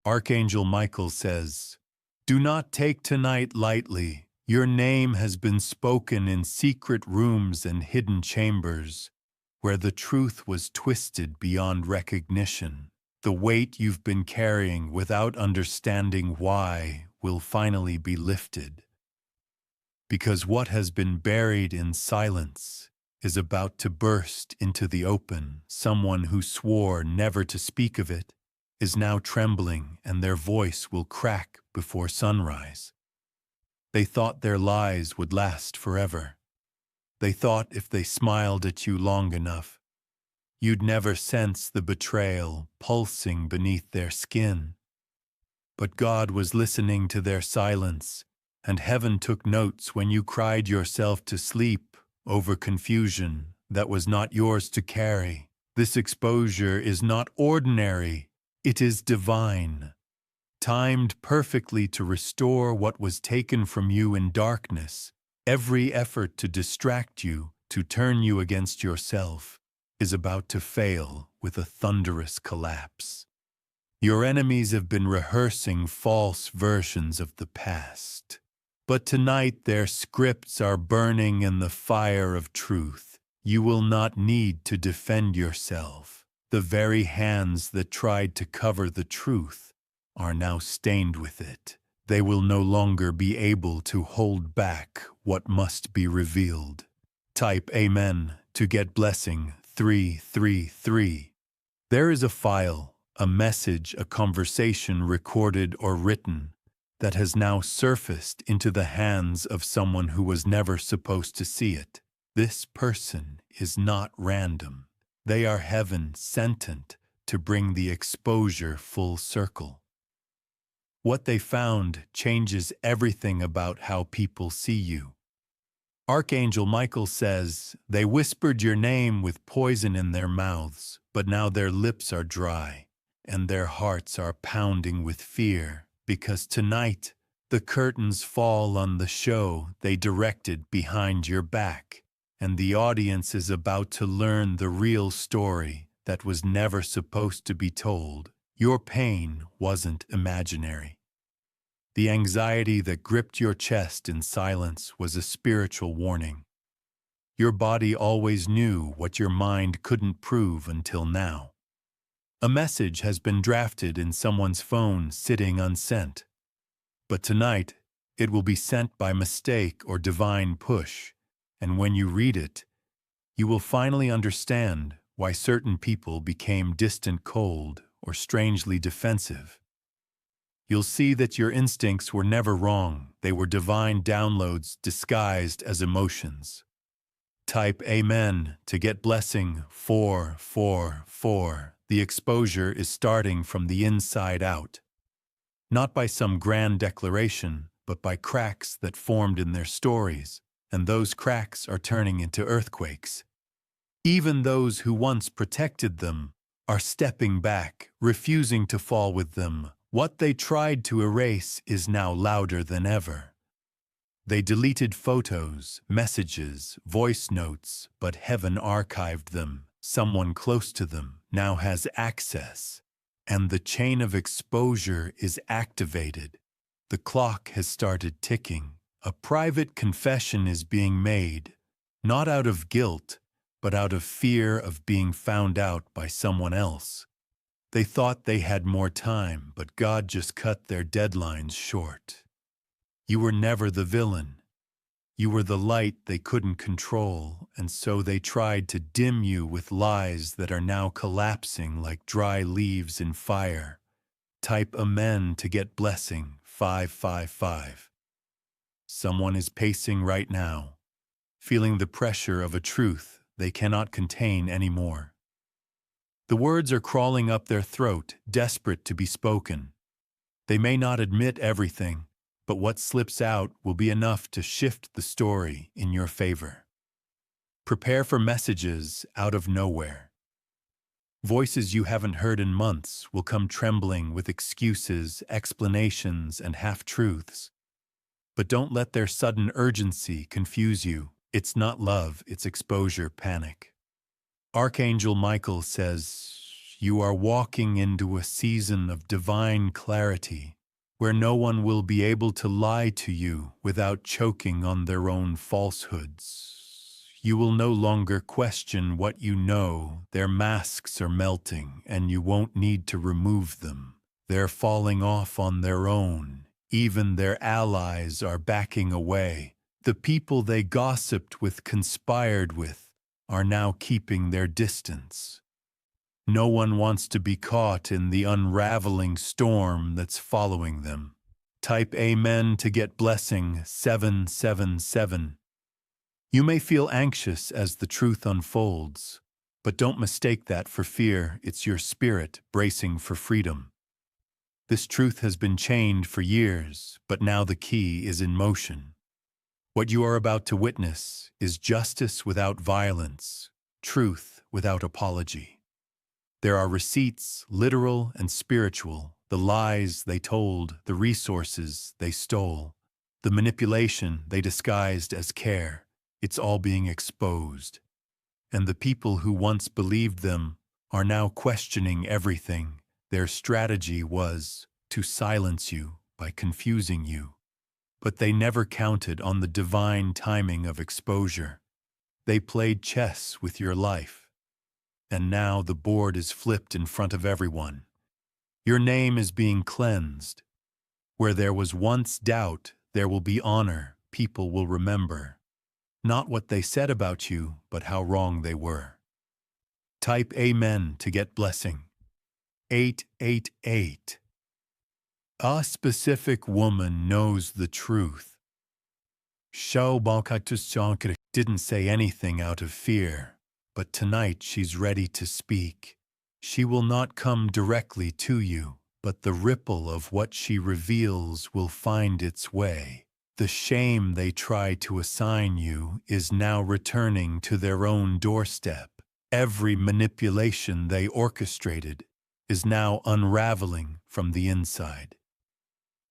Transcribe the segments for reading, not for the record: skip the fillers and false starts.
Archangel Michael says, "Do not take tonight lightly. Your name has been spoken in secret rooms and hidden chambers, where the truth was twisted beyond recognition. The weight you've been carrying without understanding why will finally be lifted. Because what has been buried in silence is about to burst into the open. Someone who swore never to speak of it is now trembling, and their voice will crack before sunrise. They thought their lies would last forever. They thought if they smiled at you long enough, you'd never sense the betrayal pulsing beneath their skin. But God was listening to their silence, and heaven took notes when you cried yourself to sleep over confusion that was not yours to carry. This exposure is not ordinary. It is divine, timed perfectly to restore what was taken from you in darkness. Every effort to distract you, to turn you against yourself, is about to fail with a thunderous collapse. Your enemies have been rehearsing false versions of the past, but tonight their scripts are burning in the fire of truth. You will not need to defend yourself. The very hands that tried to cover the truth are now stained with it. They will no longer be able to hold back what must be revealed. Type Amen to get blessing 333. There is a file, a message, a conversation recorded or written that has now surfaced into the hands of someone who was never supposed to see it. This person is not random. They are heaven sentient to bring the exposure full circle. What they found changes everything about how people see you. Archangel Michael says, "They whispered your name with poison in their mouths, but now their lips are dry, and their hearts are pounding with fear, because tonight the curtains fall on the show they directed behind your back. And the audience is about to learn the real story that was never supposed to be told. Your pain wasn't imaginary. The anxiety that gripped your chest in silence was a spiritual warning. Your body always knew what your mind couldn't prove until now. A message has been drafted in someone's phone sitting unsent. But tonight, it will be sent by mistake or divine push. And when you read it, you will finally understand why certain people became distant, cold, or strangely defensive. You'll see that your instincts were never wrong. They were divine downloads disguised as emotions. Type Amen to get blessing 444. The exposure is starting from the inside out. Not by some grand declaration, but by cracks that formed in their stories. And those cracks are turning into earthquakes. Even those who once protected them are stepping back, refusing to fall with them. What they tried to erase is now louder than ever. They deleted photos, messages, voice notes, but heaven archived them. Someone close to them now has access, and the chain of exposure is activated. The clock has started ticking. A private confession is being made, not out of guilt, but out of fear of being found out by someone else. They thought they had more time, but God just cut their deadlines short. You were never the villain. You were the light they couldn't control, and so they tried to dim you with lies that are now collapsing like dry leaves in fire. Type Amen to get blessing 555. Someone is pacing right now, feeling the pressure of a truth they cannot contain anymore. The words are crawling up their throat, desperate to be spoken. They may not admit everything, but what slips out will be enough to shift the story in your favor. Prepare for messages out of nowhere. Voices you haven't heard in months will come trembling with excuses, explanations, and half-truths. But don't let their sudden urgency confuse you. It's not love, it's exposure panic. Archangel Michael says, you are walking into a season of divine clarity, where no one will be able to lie to you without choking on their own falsehoods. You will no longer question what you know. Their masks are melting, and you won't need to remove them. They're falling off on their own. Even their allies are backing away. The people they gossiped with, conspired with, are now keeping their distance. No one wants to be caught in the unraveling storm that's following them. Type Amen to get blessing 777. You may feel anxious as the truth unfolds, but don't mistake that for fear. It's your spirit bracing for freedom. This truth has been chained for years, but now the key is in motion. What you are about to witness is justice without violence, truth without apology. There are receipts, literal and spiritual, the lies they told, the resources they stole, the manipulation they disguised as care. It's all being exposed. And the people who once believed them are now questioning everything. Their strategy was to silence you by confusing you. But they never counted on the divine timing of exposure. They played chess with your life. And now the board is flipped in front of everyone. Your name is being cleansed. Where there was once doubt, there will be honor. People will remember. Not what they said about you, but how wrong they were. Type Amen to get blessing. 888. A specific woman knows the truth. Shao didn't say anything out of fear, but tonight she's ready to speak. She will not come directly to you, but the ripple of what she reveals will find its way. The shame they try to assign you is now returning to their own doorstep. Every manipulation they orchestrated is now unraveling from the inside.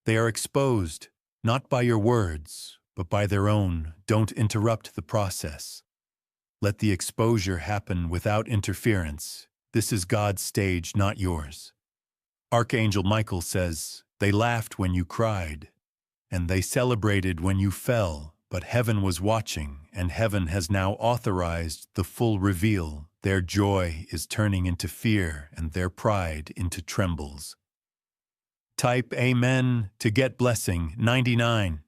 They are exposed, not by your words, but by their own. Don't interrupt the process. Let the exposure happen without interference. This is God's stage, not yours. Archangel Michael says, they laughed when you cried, and they celebrated when you fell, but heaven was watching, and heaven has now authorized the full reveal. Their joy is turning into fear, and their pride into trembles. Type Amen to get blessing 99.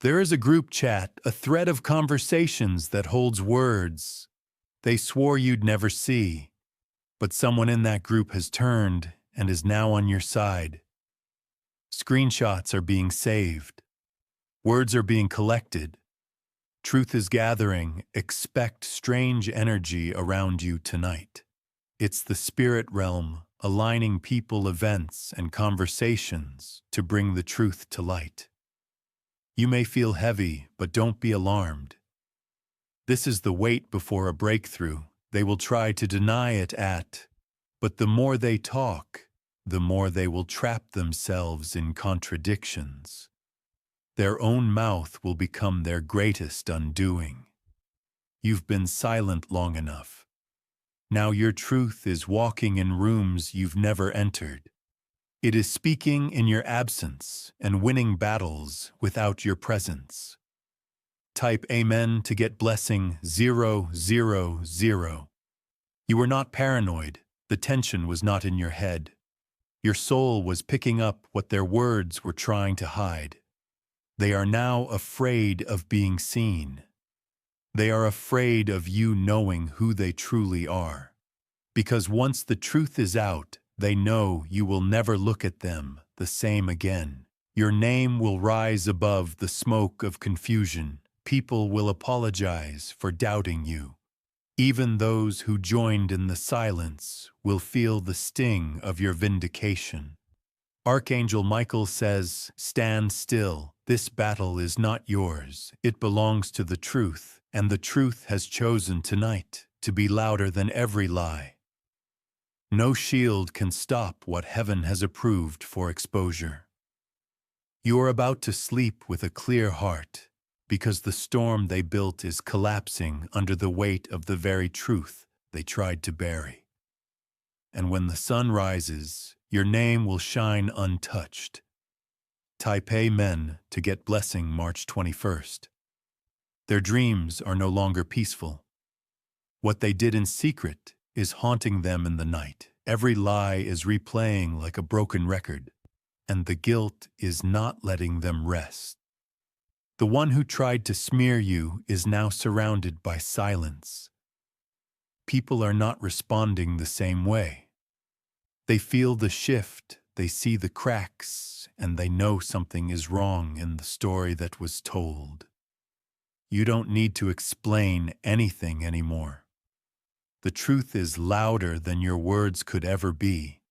There is a group chat, a thread of conversations that holds words they swore you'd never see, but someone in that group has turned and is now on your side. Screenshots are being saved. Words are being collected. Truth is gathering. Expect strange energy around you tonight. It's the spirit realm aligning people, events, and conversations to bring the truth to light. You may feel heavy, but don't be alarmed. This is the wait before a breakthrough. They will try to deny it but the more they talk, the more they will trap themselves in contradictions. Their own mouth will become their greatest undoing. You've been silent long enough. Now your truth is walking in rooms you've never entered. It is speaking in your absence and winning battles without your presence. Type Amen to get blessing 000. You were not paranoid. The tension was not in your head. Your soul was picking up what their words were trying to hide. They are now afraid of being seen. They are afraid of you knowing who they truly are. Because once the truth is out, they know you will never look at them the same again. Your name will rise above the smoke of confusion. People will apologize for doubting you. Even those who joined in the silence will feel the sting of your vindication. Archangel Michael says, stand still. This battle is not yours. It belongs to the truth, and the truth has chosen tonight to be louder than every lie. No shield can stop what heaven has approved for exposure. You are about to sleep with a clear heart, because the storm they built is collapsing under the weight of the very truth they tried to bury. and when the sun rises, your name will shine untouched. Type Amen to get blessing March 21st. Their dreams are no longer peaceful. What they did in secret is haunting them in the night. Every lie is replaying like a broken record, and the guilt is not letting them rest. The one who tried to smear you is now surrounded by silence. People are not responding the same way. They feel the shift, they see the cracks, and they know something is wrong in the story that was told. You don't need to explain anything anymore. The truth is louder than your words could ever be.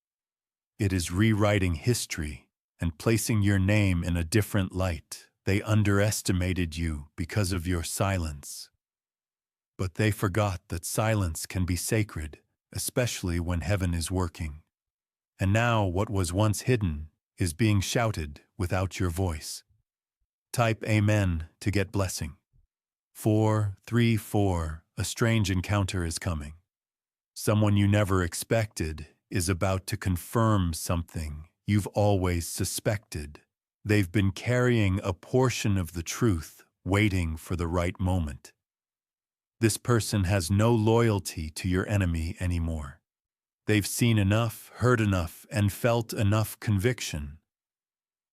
It is rewriting history and placing your name in a different light. They underestimated you because of your silence. But they forgot that silence can be sacred, especially when heaven is working. And now what was once hidden is being shouted without your voice. Type Amen to get blessing. 434, a strange encounter is coming. Someone you never expected is about to confirm something you've always suspected. They've been carrying a portion of the truth, waiting for the right moment. This person has no loyalty to your enemy anymore. They've seen enough, heard enough, and felt enough conviction.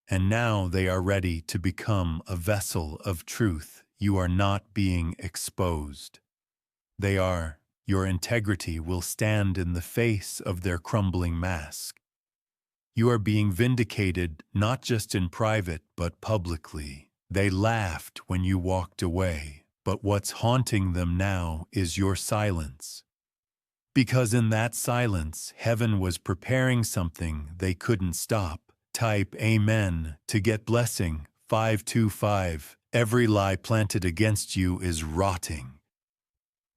And now they are ready to become a vessel of truth. You are not being exposed. They are. Your integrity will stand in the face of their crumbling mask. You are being vindicated not just in private but publicly. They laughed when you walked away, but what's haunting them now is your silence. Because in that silence, heaven was preparing something they couldn't stop. Type Amen to get blessing. 525. Every lie planted against you is rotting.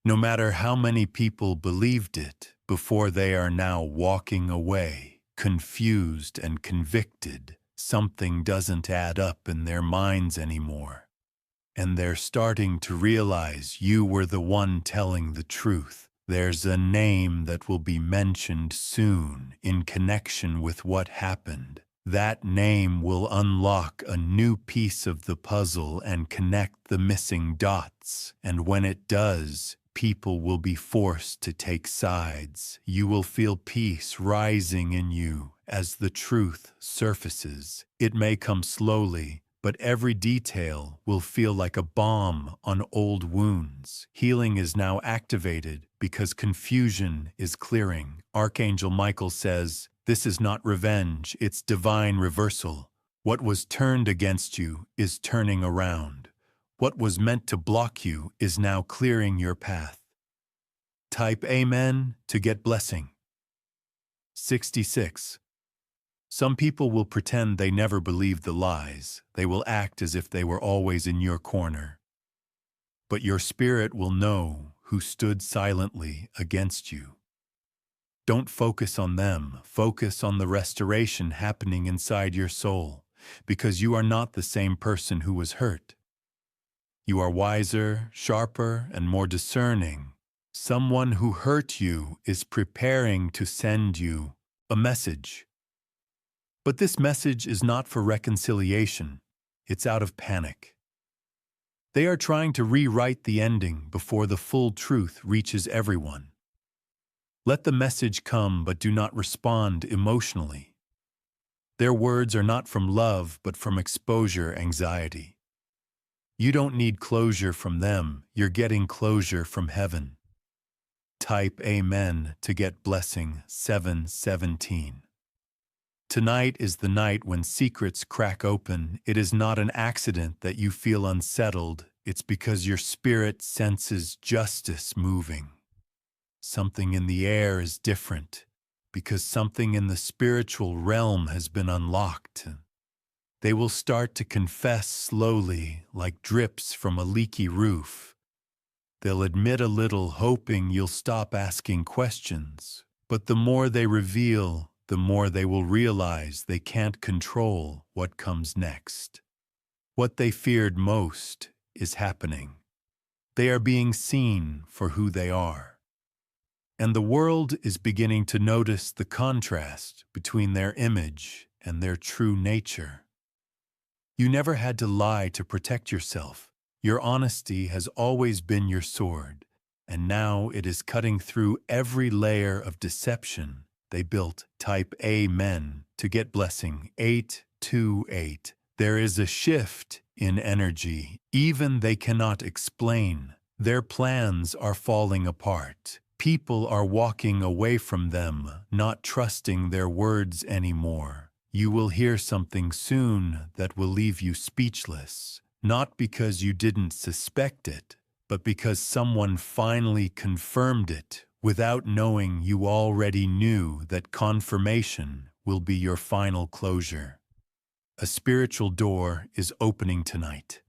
No matter how many people believed it before, they are now walking away, confused and convicted. Something doesn't add up in their minds anymore. And they're starting to realize you were the one telling the truth. There's a name that will be mentioned soon in connection with what happened. That name will unlock a new piece of the puzzle and connect the missing dots. And when it does, people will be forced to take sides. You will feel peace rising in you as the truth surfaces. It may come slowly, but every detail will feel like a balm on old wounds. Healing is now activated because confusion is clearing. Archangel Michael says, "This is not revenge, it's divine reversal. What was turned against you is turning around. What was meant to block you is now clearing your path." Type Amen to get blessing. 66. Some people will pretend they never believed the lies. They will act as if they were always in your corner. But your spirit will know who stood silently against you. Don't focus on them. Focus on the restoration happening inside your soul, because you are not the same person who was hurt. You are wiser, sharper, and more discerning. Someone who hurt you is preparing to send you a message. But this message is not for reconciliation. It's out of panic. They are trying to rewrite the ending before the full truth reaches everyone. Let the message come, but do not respond emotionally. Their words are not from love, but from exposure anxiety. You don't need closure from them, you're getting closure from heaven. Type Amen to get blessing. 717. Tonight is the night when secrets crack open. It is not an accident that you feel unsettled. It's because your spirit senses justice moving. Something in the air is different, because something in the spiritual realm has been unlocked. They will start to confess slowly, like drips from a leaky roof. They'll admit a little, hoping you'll stop asking questions. But the more they reveal, the more they will realize they can't control what comes next. What they feared most is happening. They are being seen for who they are. And the world is beginning to notice the contrast between their image and their true nature. You never had to lie to protect yourself. Your honesty has always been your sword, and now it is cutting through every layer of deception they built. Type Amen to get blessing 828. There is a shift in energy, even they cannot explain. Their plans are falling apart. People are walking away from them, not trusting their words anymore. You will hear something soon that will leave you speechless, not because you didn't suspect it, but because someone finally confirmed it without knowing you already knew. That confirmation will be your final closure. A spiritual door is opening tonight.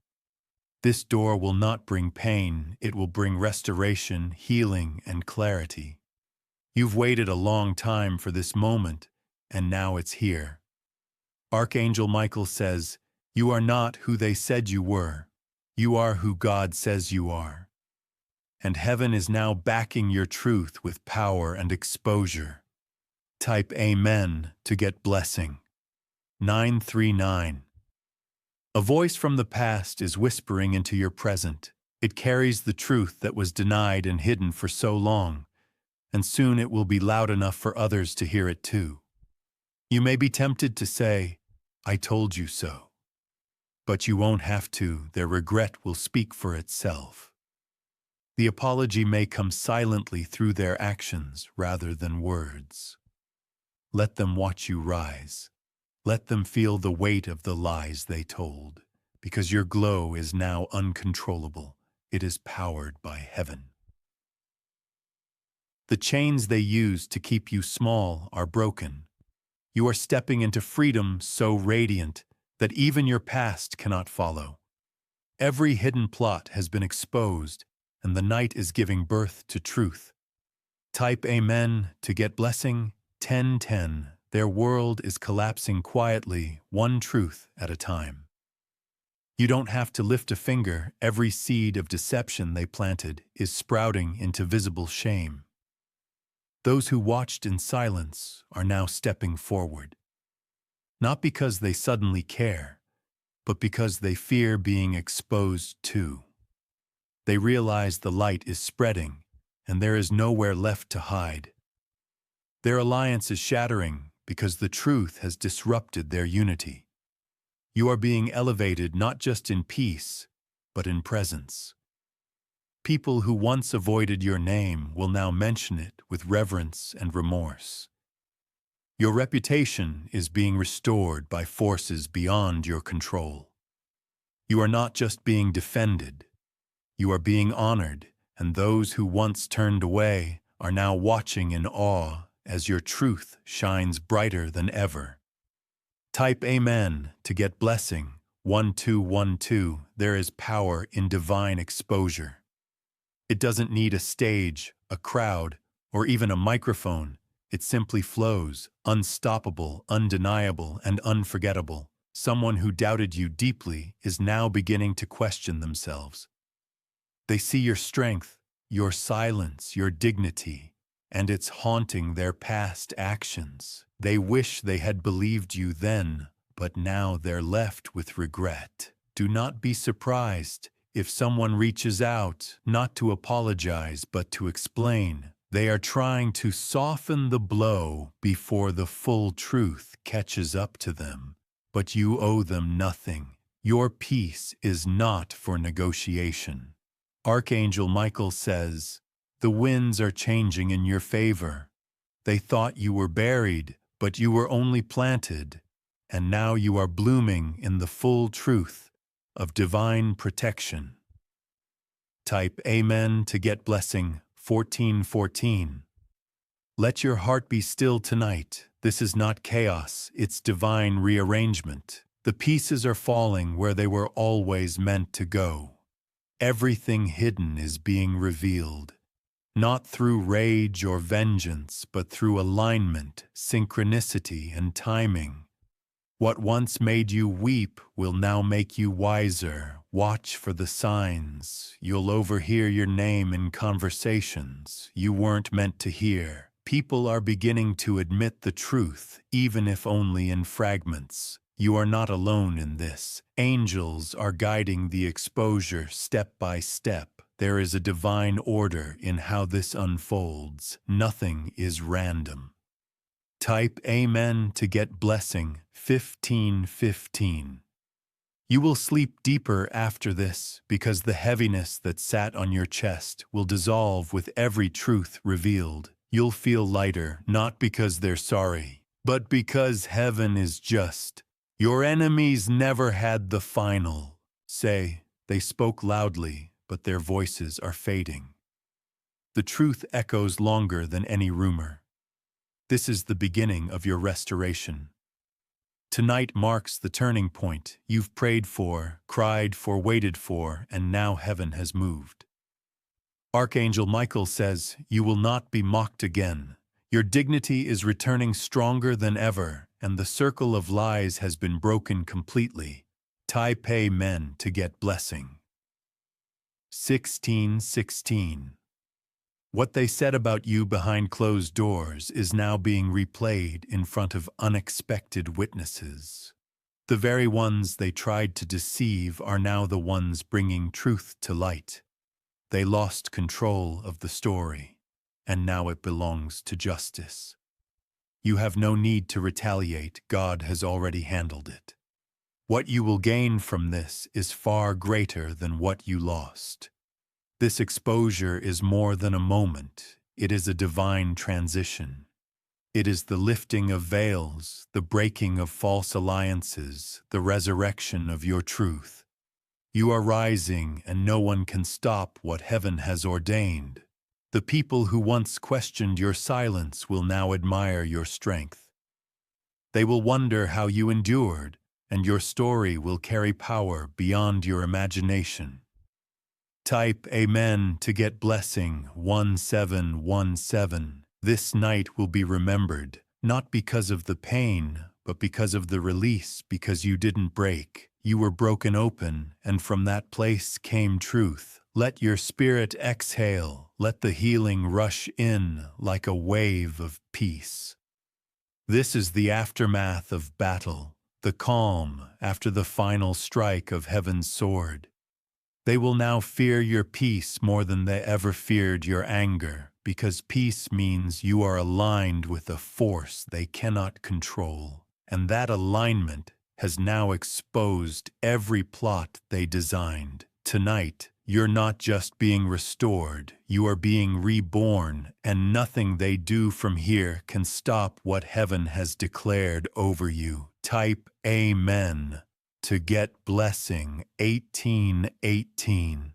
This door will not bring pain, it will bring restoration, healing, and clarity. You've waited a long time for this moment, and now it's here. Archangel Michael says, "You are not who they said you were. You are who God says you are." And heaven is now backing your truth with power and exposure. Type Amen to get blessing. 939. A voice from the past is whispering into your present. It carries the truth that was denied and hidden for so long, and soon it will be loud enough for others to hear it too. You may be tempted to say, "I told you so." But you won't have to. Their regret will speak for itself. The apology may come silently through their actions rather than words. Let them watch you rise. Let them feel the weight of the lies they told, because your glow is now uncontrollable. It is powered by heaven. The chains they used to keep you small are broken. You are stepping into freedom so radiant that even your past cannot follow. Every hidden plot has been exposed, and the night is giving birth to truth. Type Amen to get blessing. 1010. Their world is collapsing quietly, one truth at a time. You don't have to lift a finger. Every seed of deception they planted is sprouting into visible shame. Those who watched in silence are now stepping forward. Not because they suddenly care, but because they fear being exposed too. They realize the light is spreading, and there is nowhere left to hide. Their alliance is shattering because the truth has disrupted their unity. You are being elevated not just in peace, but in presence. People who once avoided your name will now mention it with reverence and remorse. Your reputation is being restored by forces beyond your control. You are not just being defended, you are being honored, and those who once turned away are now watching in awe as your truth shines brighter than ever. Type Amen to get blessing. 1212. There is power in divine exposure. It doesn't need a stage, a crowd, or even a microphone. It simply flows, unstoppable, undeniable, and unforgettable. Someone who doubted you deeply is now beginning to question themselves. They see your strength, your silence, your dignity, and it's haunting their past actions. They wish they had believed you then, but now they're left with regret. Do not be surprised if someone reaches out, not to apologize, but to explain. They are trying to soften the blow before the full truth catches up to them. But you owe them nothing. Your peace is not for negotiation. Archangel Michael says, "The winds are changing in your favor. They thought you were buried, but you were only planted, and now you are blooming in the full truth of divine protection." Type Amen to get blessing. 1414. Let your heart be still tonight. This is not chaos, it's divine rearrangement. The pieces are falling where they were always meant to go. Everything hidden is being revealed, not through rage or vengeance, but through alignment, synchronicity, and timing. What once made you weep will now make you wiser. Watch for the signs. You'll overhear your name in conversations you weren't meant to hear. People are beginning to admit the truth, even if only in fragments. You are not alone in this. Angels are guiding the exposure step by step. There is a divine order in how this unfolds. Nothing is random. Type Amen to get blessing 1515. You will sleep deeper after this because the heaviness that sat on your chest will dissolve with every truth revealed. You'll feel lighter, not because they're sorry, but because heaven is just. Your enemies never had the final say. They spoke loudly, but their voices are fading. The truth echoes longer than any rumor. This is the beginning of your restoration. Tonight marks the turning point you've prayed for, cried for, waited for, and now heaven has moved. Archangel Michael says, you will not be mocked again. Your dignity is returning stronger than ever, and the circle of lies has been broken completely. Type Amen to get blessing. 1616. What they said about you behind closed doors is now being replayed in front of unexpected witnesses. The very ones they tried to deceive are now the ones bringing truth to light. They lost control of the story, and now it belongs to justice. You have no need to retaliate. God has already handled it. What you will gain from this is far greater than what you lost. This exposure is more than a moment. It is a divine transition. It is the lifting of veils, the breaking of false alliances, the resurrection of your truth. You are rising, and no one can stop what heaven has ordained. The people who once questioned your silence will now admire your strength. They will wonder how you endured, and your story will carry power beyond your imagination. Type Amen to get blessing 1717. This night will be remembered, not because of the pain, but because of the release, because you didn't break. You were broken open, and from that place came truth. Let your spirit exhale. Let the healing rush in like a wave of peace. This is the aftermath of battle, the calm after the final strike of heaven's sword. They will now fear your peace more than they ever feared your anger, because peace means you are aligned with a force they cannot control, and that alignment has now exposed every plot they designed. Tonight, you're not just being restored, you are being reborn, and nothing they do from here can stop what heaven has declared over you. Type Amen to get blessing 1818.